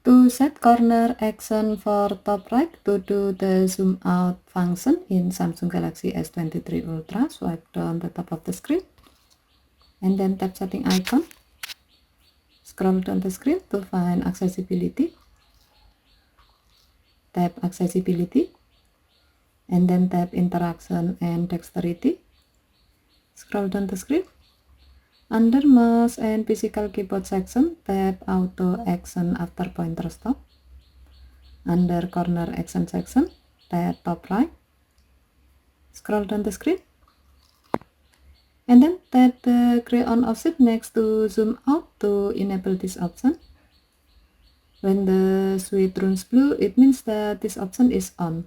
To set corner action for top right, to do the zoom out function in Samsung Galaxy S23 Ultra, swipe down the top of the screen and then tap setting icon. Scroll down the screen to find accessibility. Tap accessibility and then tap interaction and dexterity. Scroll down the screen. Under mouse and physical keyboard section, tap auto action after pointer stop. Under corner action section, tap top right. Scroll down the screen and then tap the gray on option next to zoom out to enable this option. When the switch turns blue, it means that this option is on.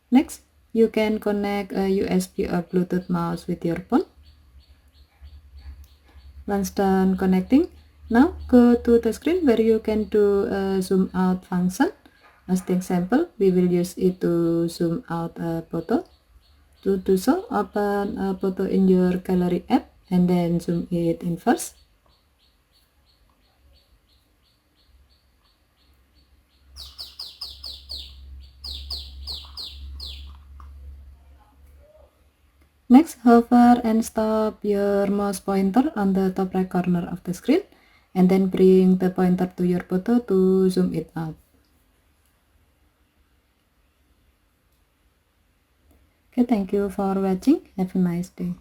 Next, you can connect a USB or Bluetooth mouse with your phone. Once done connecting, now go to the screen where you can do a zoom out function. As the example, we will use it to zoom out a photo. To do so, open a photo in your gallery app and then zoom it in first. Next, hover and stop your mouse pointer on the top right corner of the screen and then bring the pointer to your photo to zoom it out. Okay, thank you for watching. Have a nice day.